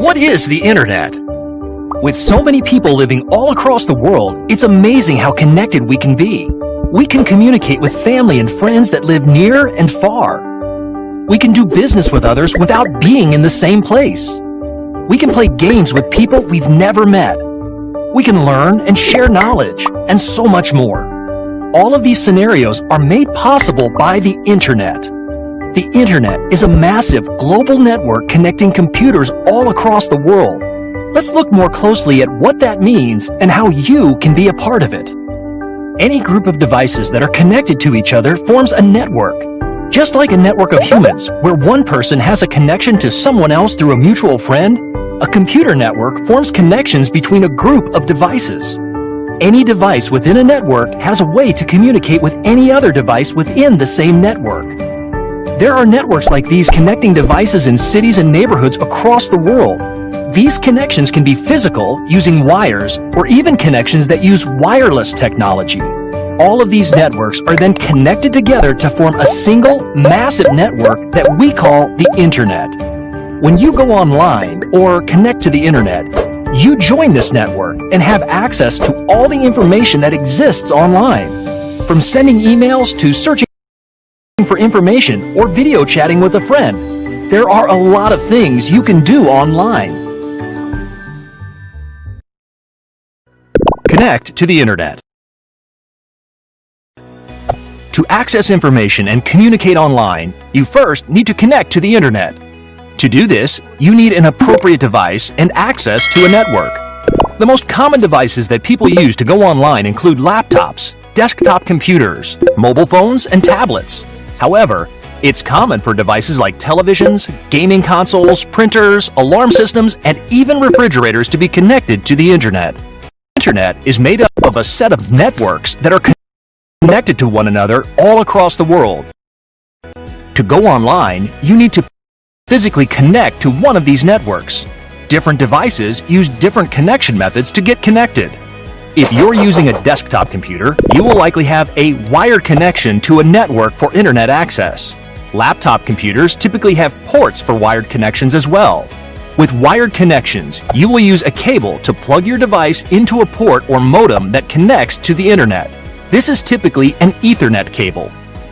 What is the Internet? With so many people living all across the world, it's amazing how connected we can be. We can communicate with family and friends that live near and far. We can do business with others without being in the same place. We can play games with people we've never met. We can learn and share knowledge, and so much more. All of these scenarios are made possible by the Internet. The Internet is a massive global network connecting computers all across the world. Let's look more closely at what that means and how you can be a part of it. Any group of devices that are connected to each other forms a network. Just like a network of humans, where one person has a connection to someone else through a mutual friend, a computer network forms connections between a group of devices. Any device within a network has a way to communicate with any other device within the same network. There are networks like these connecting devices in cities and neighborhoods across the world. These connections can be physical, using wires, or even connections that use wireless technology. All of these networks are then connected together to form a single, massive network that we call the Internet. When you go online or connect to the Internet, you join this network and have access to all the information that exists online. From sending emails to searching for information or video chatting with a friend, there are a lot of things you can do online. Connect to the Internet. To access information and communicate online, you first need to connect to the Internet. To do this, you need an appropriate device and access to a network. The most common devices that people use to go online include laptops, desktop computers, mobile phones, and tablets. However, it's common for devices like televisions, gaming consoles, printers, alarm systems, and even refrigerators to be connected to the Internet. The Internet is made up of a set of networks that are connected to one another all across the world. To go online, you need to physically connect to one of these networks. Different devices use different connection methods to get connected. If you're using a desktop computer, you will likely have a wired connection to a network for Internet access. Laptop computers typically have ports for wired connections as well. With wired connections, you will use a cable to plug your device into a port or modem that connects to the Internet. This is typically an Ethernet cable.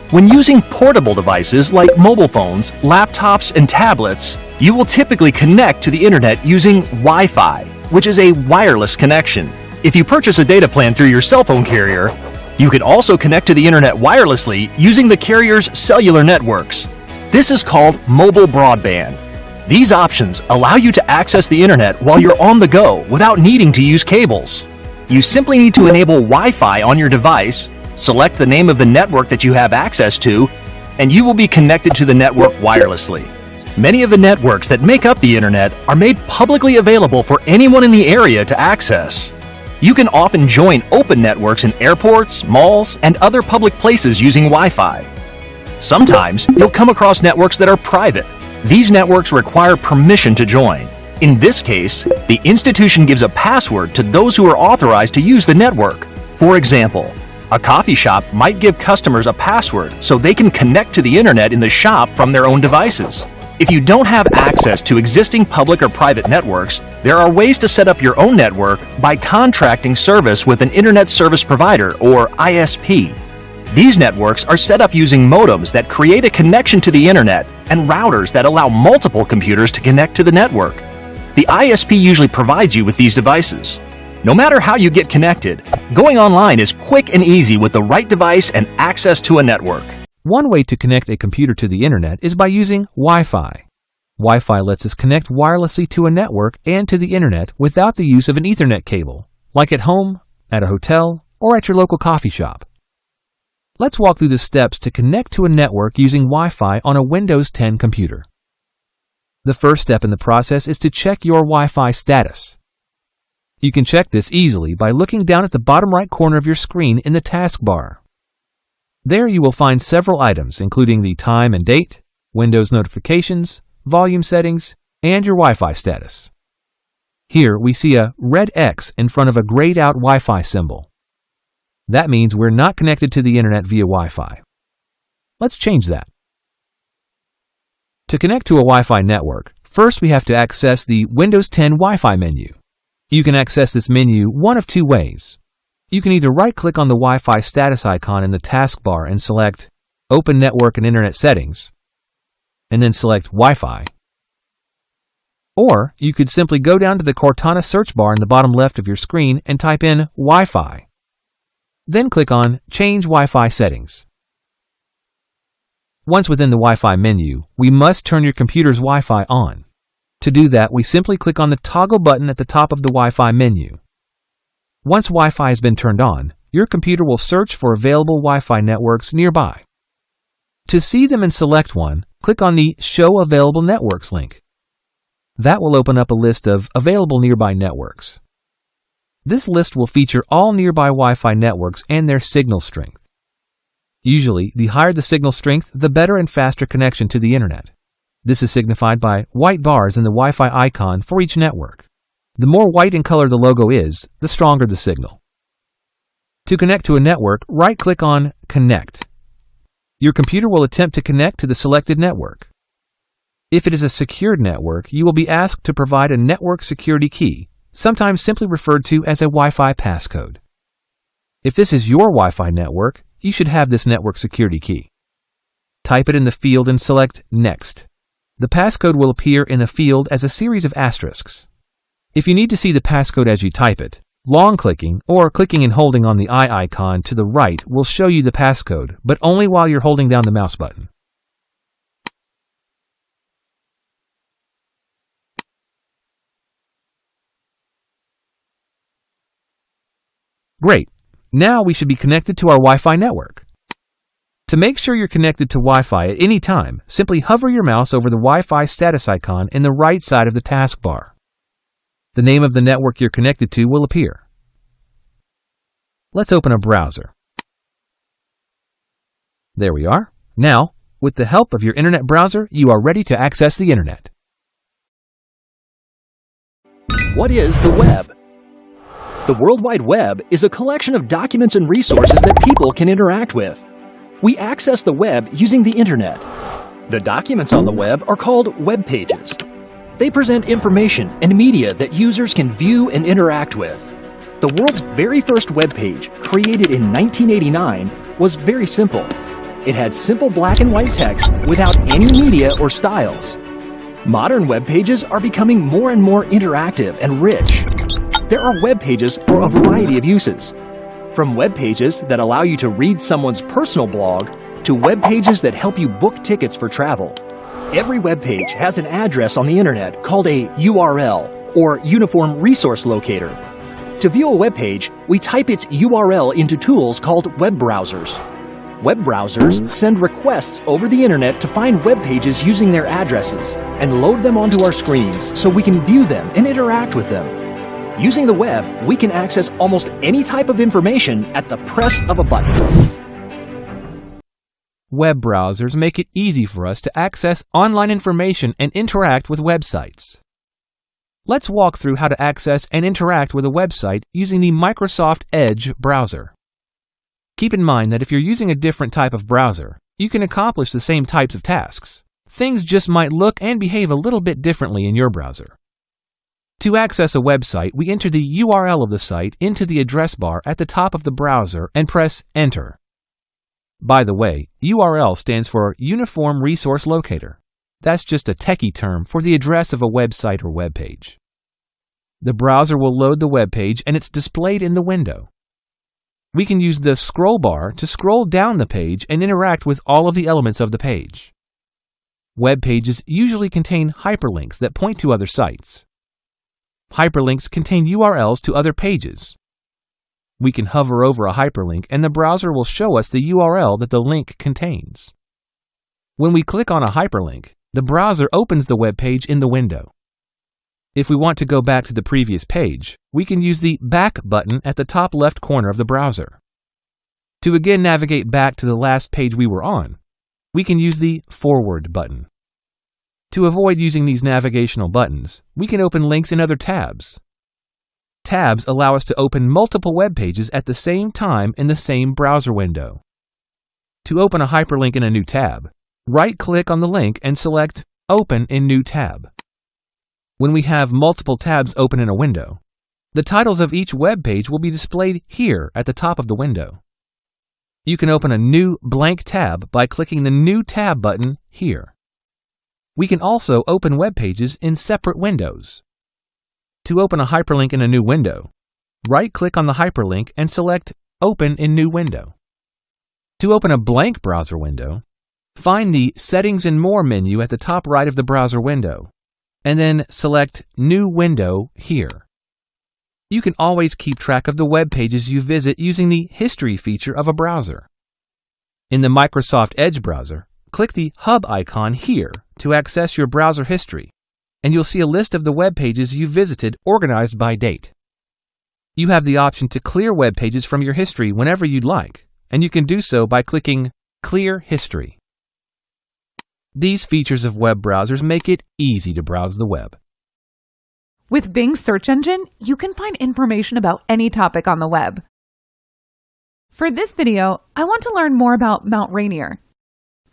When using portable devices like mobile phones, laptops, and tablets, you will typically connect to the Internet using Wi-Fi, which is a wireless connection. If you purchase a data plan through your cell phone carrier, you can also connect to the Internet wirelessly using the carrier's cellular networks. This is called mobile broadband. These options allow you to access the Internet while you're on the go without needing to use cables. You simply need to enable Wi-Fi on your device, select the name of the network that you have access to, and you will be connected to the network wirelessly. Many of the networks that make up the Internet are made publicly available for anyone in the area to access. You can often join open networks in airports, malls, and other public places using Wi-Fi. Sometimes you'll come across networks that are private. These networks require permission to join. In this case, the institution gives a password to those who are authorized to use the network. For example, a coffee shop might give customers a password so they can connect to the Internet in the shop from their own devices. If you don't have access to existing public or private networks, there are ways to set up your own network by contracting service with an Internet Service Provider, or ISP. These networks are set up using modems that create a connection to the Internet and routers that allow multiple computers to connect to the network. The ISP usually provides you with these devices. No matter how you get connected, going online is quick and easy with the right device and access to a network. One way to connect a computer to the Internet is by using Wi-Fi. Wi-Fi lets us connect wirelessly to a network and to the Internet without the use of an Ethernet cable, like at home, at a hotel, or at your local coffee shop. Let's walk through the steps to connect to a network using Wi-Fi on a Windows 10 computer. The first step in the process is to check your Wi-Fi status. You can check this easily by looking down at the bottom right corner of your screen in the taskbar. There you will find several items, including the time and date, Windows notifications, volume settings, and your Wi-Fi status. Here we see a red X in front of a grayed out Wi-Fi symbol. That means we're not connected to the Internet via Wi-Fi. Let's change that. To connect to a Wi-Fi network, First, we have to access the Windows 10 Wi-Fi menu. You can access this menu one of two ways. You can either right-click on the Wi-Fi status icon in the taskbar and select Open Network and Internet Settings, and then select Wi-Fi. Or you could simply go down to the Cortana search bar in the bottom left of your screen and type in Wi-Fi. Then click on Change Wi-Fi Settings. Once within the Wi-Fi menu, we must turn your computer's Wi-Fi on. To do that, we simply click on the toggle button at the top of the Wi-Fi menu. Once Wi-Fi has been turned on, your computer will search for available Wi-Fi networks nearby. To see them and select one, click on the Show Available Networks link. That will open up a list of available nearby networks. This list will feature all nearby Wi-Fi networks and their signal strength. Usually, the higher the signal strength, the better and faster connection to the Internet. This is signified by white bars in the Wi-Fi icon for each network. The more white in color the logo is, the stronger the signal. To connect to a network, right-click on Connect. Your computer will attempt to connect to the selected network. If it is a secured network, you will be asked to provide a network security key, sometimes simply referred to as a Wi-Fi passcode. If this is your Wi-Fi network, you should have this network security key. Type it in the field and select Next. The passcode will appear in the field as a series of asterisks. If you need to see the passcode as you type it, long-clicking or clicking and holding on the eye icon to the right will show you the passcode, but only while you're holding down the mouse button. Great! Now we should be connected to our Wi-Fi network. To make sure you're connected to Wi-Fi at any time, simply hover your mouse over the Wi-Fi status icon in the right side of the taskbar. The name of the network you're connected to will appear. Let's open a browser. There we are. Now, with the help of your Internet browser, you are ready to access the Internet. What is the web? The World Wide Web is a collection of documents and resources that people can interact with. We access the web using the Internet. The documents on the web are called web pages. They present information and media that users can view and interact with. The world's very first web page, created in 1989, was very simple. It had simple black and white text without any media or styles. Modern web pages are becoming more and more interactive and rich. There are web pages for a variety of uses. From web pages that allow you to read someone's personal blog to web pages that help you book tickets for travel. Every web page has an address on the Internet called a URL, or Uniform Resource Locator. To view a web page, we type its URL into tools called web browsers. Web browsers send requests over the Internet to find web pages using their addresses and load them onto our screens so we can view them and interact with them. Using the web, we can access almost any type of information at the press of a button. Web browsers make it easy for us to access online information and interact with websites. Let's walk through how to access and interact with a website using the Microsoft Edge browser. Keep in mind that if you're using a different type of browser, you can accomplish the same types of tasks. Things just might look and behave a little bit differently in your browser. To access a website, we enter the URL of the site into the address bar at the top of the browser and press Enter. By the way, URL stands for Uniform Resource Locator. That's just a techie term for the address of a website or web page. The browser will load the web page and it's displayed in the window. We can use the scroll bar to scroll down the page and interact with all of the elements of the page. Web pages usually contain hyperlinks that point to other sites. Hyperlinks contain URLs to other pages. We can hover over a hyperlink and the browser will show us the URL that the link contains. When we click on a hyperlink, the browser opens the web page in the window. If we want to go back to the previous page, we can use the Back button at the top left corner of the browser. To again navigate back to the last page we were on, we can use the Forward button. To avoid using these navigational buttons, we can open links in other tabs. Tabs allow us to open multiple web pages at the same time in the same browser window. To open a hyperlink in a new tab, right-click on the link and select Open in New Tab. when we have multiple tabs open in a window. The titles of each web page will be displayed here at the top of the window. You can open a new blank tab by clicking the New Tab button here. We can also open web pages in separate windows. To open a hyperlink in a new window, right-click on the hyperlink and select Open in New Window. To open a blank browser window, find the Settings and More menu at the top right of the browser window, and then select New Window here. You can always keep track of the web pages you visit using the History feature of a browser. In the Microsoft Edge browser, click the Hub icon here to access your browser history, and you'll see a list of the web pages you visited organized by date. You have the option to clear web pages from your history whenever you'd like, and you can do so by clicking Clear History. These features of web browsers make it easy to browse the web. With Bing search engine, you can find information about any topic on the web. For this video, I want to learn more about Mount Rainier.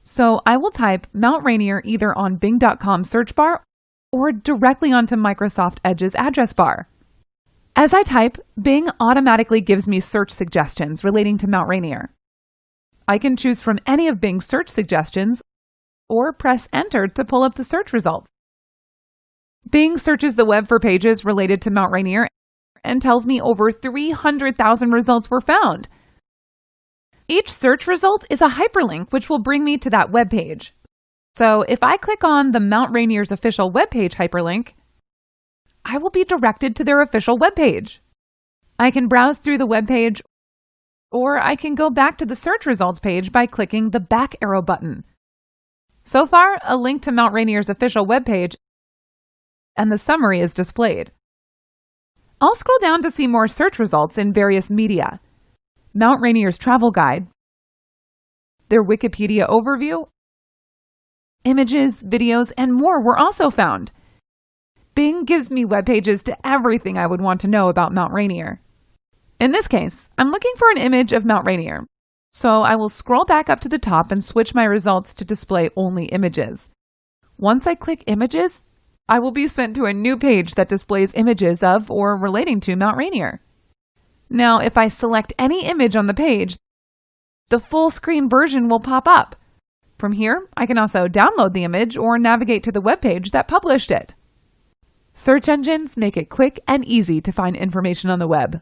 So I will type Mount Rainier either on Bing.com search bar or directly onto Microsoft Edge's address bar. As I type, Bing automatically gives me search suggestions relating to Mount Rainier. I can choose from any of Bing's search suggestions or press Enter to pull up the search results. Bing searches the web for pages related to Mount Rainier and tells me over 300,000 results were found. Each search result is a hyperlink which will bring me to that web page. So if I click on the Mount Rainier's official webpage hyperlink, I will be directed to their official webpage. I can browse through the webpage, or I can go back to the search results page by clicking the back arrow button. So far, a link to Mount Rainier's official webpage and the summary is displayed. I'll scroll down to see more search results in various media. Mount Rainier's travel guide, their Wikipedia overview, images, videos, and more were also found. Bing gives me web pages to everything I would want to know about Mount Rainier. In this case, I'm looking for an image of Mount Rainier, so I will scroll back up to the top and switch my results to display only images. Once I click Images, I will be sent to a new page that displays images of or relating to Mount Rainier. Now, if I select any image on the page, the full screen version will pop up. From here, I can also download the image or navigate to the web page that published it. Search engines make it quick and easy to find information on the web.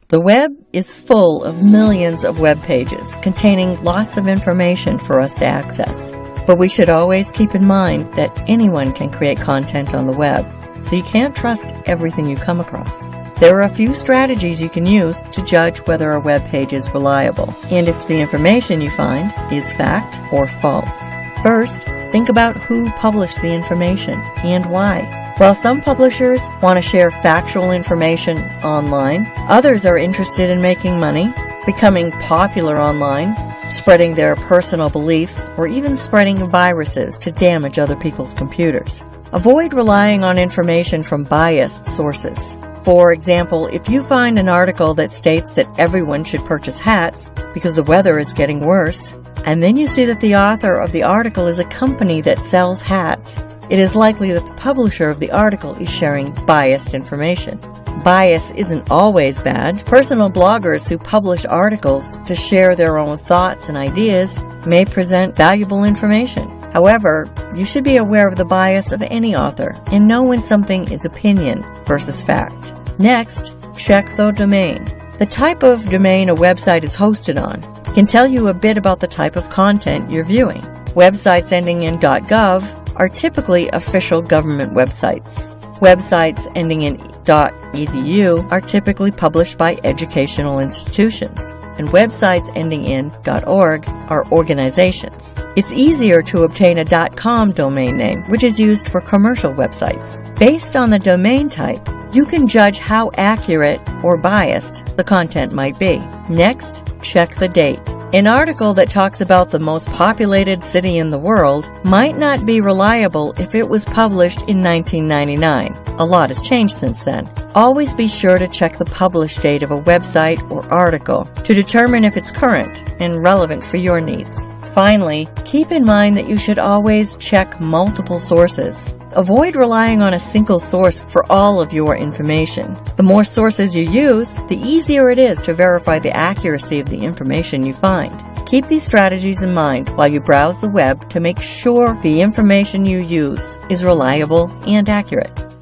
The web is full of millions of web pages containing lots of information for us to access. But we should always keep in mind that anyone can create content on the web, so you can't trust everything you come across. There are a few strategies you can use to judge whether a web page is reliable, and if the information you find is fact or false. First, think about who published the information and why. While some publishers want to share factual information online, others are interested in making money, becoming popular online, spreading their personal beliefs, or even spreading viruses to damage other people's computers. Avoid relying on information from biased sources. For example, if you find an article that states that everyone should purchase hats because the weather is getting worse, and then you see that the author of the article is a company that sells hats, it is likely that the publisher of the article is sharing biased information. Bias isn't always bad. Personal bloggers who publish articles to share their own thoughts and ideas may present valuable information. However, you should be aware of the bias of any author and know when something is opinion versus fact. Next, check the domain. The type of domain a website is hosted on can tell you a bit about the type of content you're viewing. Websites ending in .gov are typically official government websites. Websites ending in .edu are typically published by educational institutions, and websites ending in .org are organizations. It's easier to obtain a .com domain name, which is used for commercial websites. Based on the domain type, you can judge how accurate or biased the content might be. Next, check the date. An article that talks about the most populated city in the world might not be reliable if it was published in 1999. A lot has changed since then. Always be sure to check the publish date of a website or article to determine if it's current and relevant for your needs. Finally, keep in mind that you should always check multiple sources. Avoid relying on a single source for all of your information. The more sources you use, the easier it is to verify the accuracy of the information you find. Keep these strategies in mind while you browse the web to make sure the information you use is reliable and accurate.